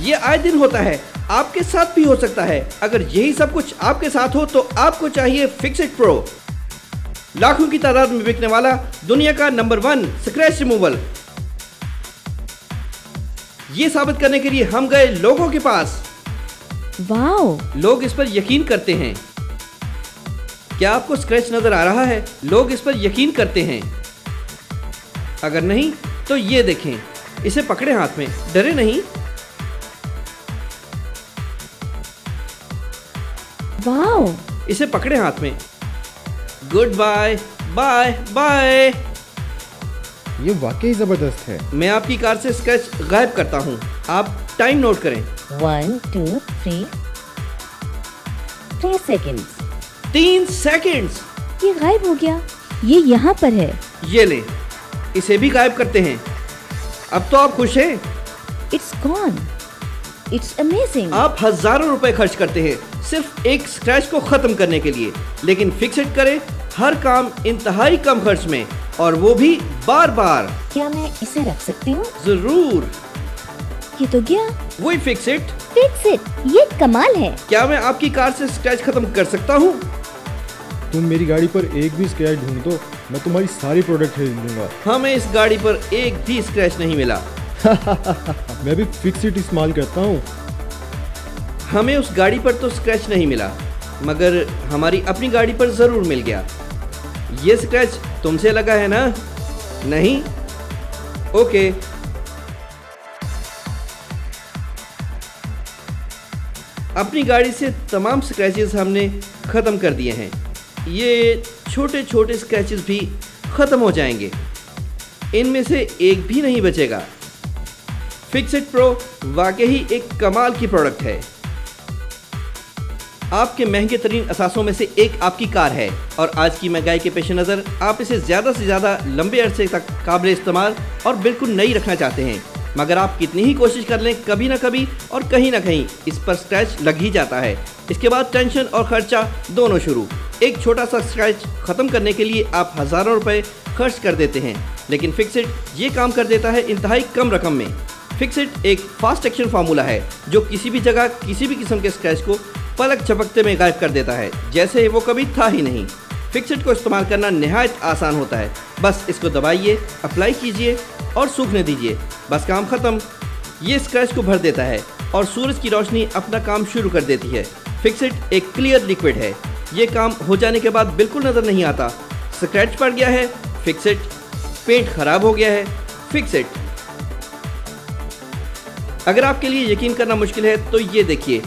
ये आए दिन होता है, आपके साथ भी हो सकता है। अगर यही सब कुछ आपके साथ हो तो आपको चाहिए फिक्स-इट प्रो। लाखों की तादाद में बिकने वाला दुनिया का नंबर 1 स्क्रैच रिमूवल। ये साबित करने के लिए हम गए लोगों के पास। वाओ! लोग इस पर यकीन करते हैं। क्या आपको स्क्रैच नजर आ रहा है? लोग इस पर यकीन करते हैं। अगर नहीं तो ये देखें, इसे पकड़े हाथ में, डरे नहीं। वाओ! इसे पकड़े हाथ में। Goodbye, bye bye. ये वाकई जबरदस्त है। मैं आपकी कार से स्क्रैच गायब करता हूँ। आप टाइम नोट करें। 1 2 3 3 सेकंड्स। 3 सेकंड्स। ये गायब हो गया। ये यहाँ पर है। ये ले, इसे भी गायब करते हैं। अब तो आप खुश हैं? It's gone. It's amazing. आप हजारों रुपए खर्च करते हैं सिर्फ एक स्क्रैच को खत्म करने के लिए, लेकिन फिक्स-इट करें हर काम इंतहाई कम खर्च में, और वो भी बार बार। क्या मैं इसे रख सकती हूँ? जरूर। ये तो गया। वही फिक्स-इट। फिक्स-इट, ये कमाल है। क्या मैं आपकी कार से स्क्रैच खत्म कर सकता हूँ? तुम मेरी गाड़ी पर एक भी स्क्रैच ढूंढ दो, मैं तुम्हारी सारी प्रोडक्ट खरीद लूंगा। हमें इस गाड़ी पर एक भी स्क्रैच नहीं मिला। मैं भी फिक्स-इट इस्तेमाल करता हूँ। हमें उस गाड़ी पर तो स्क्रैच नहीं मिला, मगर हमारी अपनी गाड़ी पर जरूर मिल गया। ये स्क्रैच तुमसे लगा है ना? नहीं? ओके। अपनी गाड़ी से तमाम स्क्रैचेस हमने खत्म कर दिए हैं। ये छोटे छोटे स्क्रैचेस भी खत्म हो जाएंगे, इनमें से एक भी नहीं बचेगा। फिक्स-इट प्रो वाकई एक कमाल की प्रोडक्ट है। आपके महंगे तरीन असासों में से एक आपकी कार है, और आज की महंगाई के पेश नज़र आप इसे ज़्यादा से ज़्यादा लंबे अरसे तक काबिल इस्तेमाल और बिल्कुल नई रखना चाहते हैं। मगर आप कितनी ही कोशिश कर लें, कभी ना कभी और कहीं ना कहीं इस पर स्क्रैच लग ही जाता है। इसके बाद टेंशन और खर्चा दोनों शुरू। एक छोटा सा स्क्रैच ख़त्म करने के लिए आप हज़ारों रुपए खर्च कर देते हैं, लेकिन फिक्स-इट ये काम कर देता है इंतहाई कम रकम में। फिक्स-इट एक फास्ट एक्शन फार्मूला है जो किसी भी जगह किसी भी किस्म के स्क्रैच को पलक झपकते में गायब कर देता है, जैसे वो कभी था ही नहीं। फिक्स-इट को इस्तेमाल करना निहायत आसान होता है। बस इसको दबाइए, अप्लाई कीजिए और सूखने दीजिए, बस काम खत्म। ये स्क्रैच को भर देता है और सूरज की रोशनी अपना काम शुरू कर देती है। फिक्स-इट एक क्लियर लिक्विड है। ये काम हो जाने के बाद बिल्कुल नज़र नहीं आता। स्क्रैच पड़ गया है, फिक्स-इट। पेंट खराब हो गया है, फिक्स-इट। अगर आपके लिए यकीन करना मुश्किल है तो ये देखिए,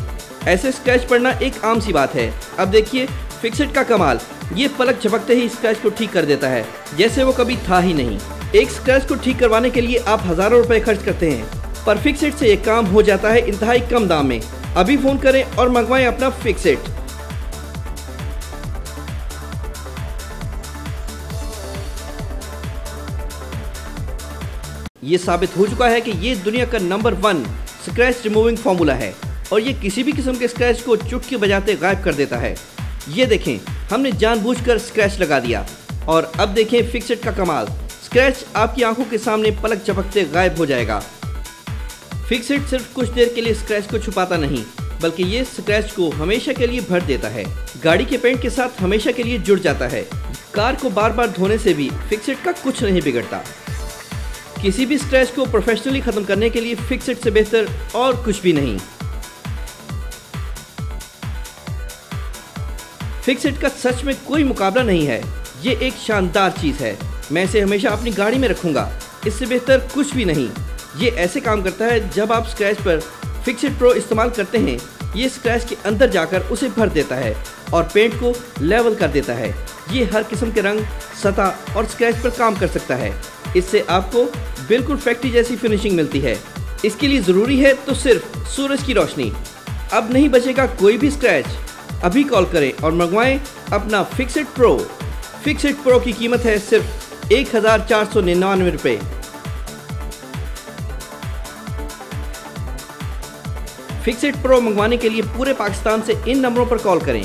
ऐसे स्क्रैच पड़ना एक आम सी बात है। अब देखिए फिक्स-इट का कमाल। ये पलक झपकते ही स्क्रैच को ठीक कर देता है, जैसे वो कभी था ही नहीं। एक स्क्रैच को ठीक करवाने के लिए आप हजारों रुपए खर्च करते हैं, पर फिक्स-इट से ये काम हो जाता है इंतहाई कम दाम में। अभी फोन करें और मंगवाएं अपना फिक्स-इट। ये साबित हो चुका है कि ये दुनिया का नंबर 1 स्क्रैच रिमूविंग फार्मूला है, और ये किसी भी किस्म के स्क्रैच को चुटकी बजाते गायब कर देता है। ये देखें, हमने जानबूझकर स्क्रैच लगा दिया, और अब देखें फिक्स-इट का कमाल। स्क्रैच आपकी आंखों के सामने पलक झपकते गायब हो जाएगा। फिक्स-इट सिर्फ कुछ देर के लिए स्क्रैच को छुपाता नहीं, बल्कि ये स्क्रैच को हमेशा के लिए भर देता है। गाड़ी के पेंट के साथ हमेशा के लिए जुड़ जाता है। कार को बार बार धोने से भी फिक्स-इट का कुछ नहीं बिगड़ता। किसी भी स्क्रैच को प्रोफेशनली खत्म करने के लिए फिक्स-इट से बेहतर और कुछ भी नहीं। फिक्स-इट का सच में कोई मुकाबला नहीं है। ये एक शानदार चीज़ है। मैं इसे हमेशा अपनी गाड़ी में रखूंगा। इससे बेहतर कुछ भी नहीं। ये ऐसे काम करता है, जब आप स्क्रैच पर फिक्स-इट प्रो इस्तेमाल करते हैं, ये स्क्रैच के अंदर जाकर उसे भर देता है और पेंट को लेवल कर देता है। ये हर किस्म के रंग, सतह और स्क्रैच पर काम कर सकता है। इससे आपको बिल्कुल फैक्ट्री जैसी फिनिशिंग मिलती है। इसके लिए ज़रूरी है तो सिर्फ सूरज की रोशनी। अब नहीं बचेगा कोई भी स्क्रैच। अभी कॉल करें और मंगवाएं अपना फिक्स-इट प्रो। फिक्स-इट प्रो की कीमत है सिर्फ 1499 रुपये। फिक्स-इट प्रो मंगवाने के लिए पूरे पाकिस्तान से इन नंबरों पर कॉल करें।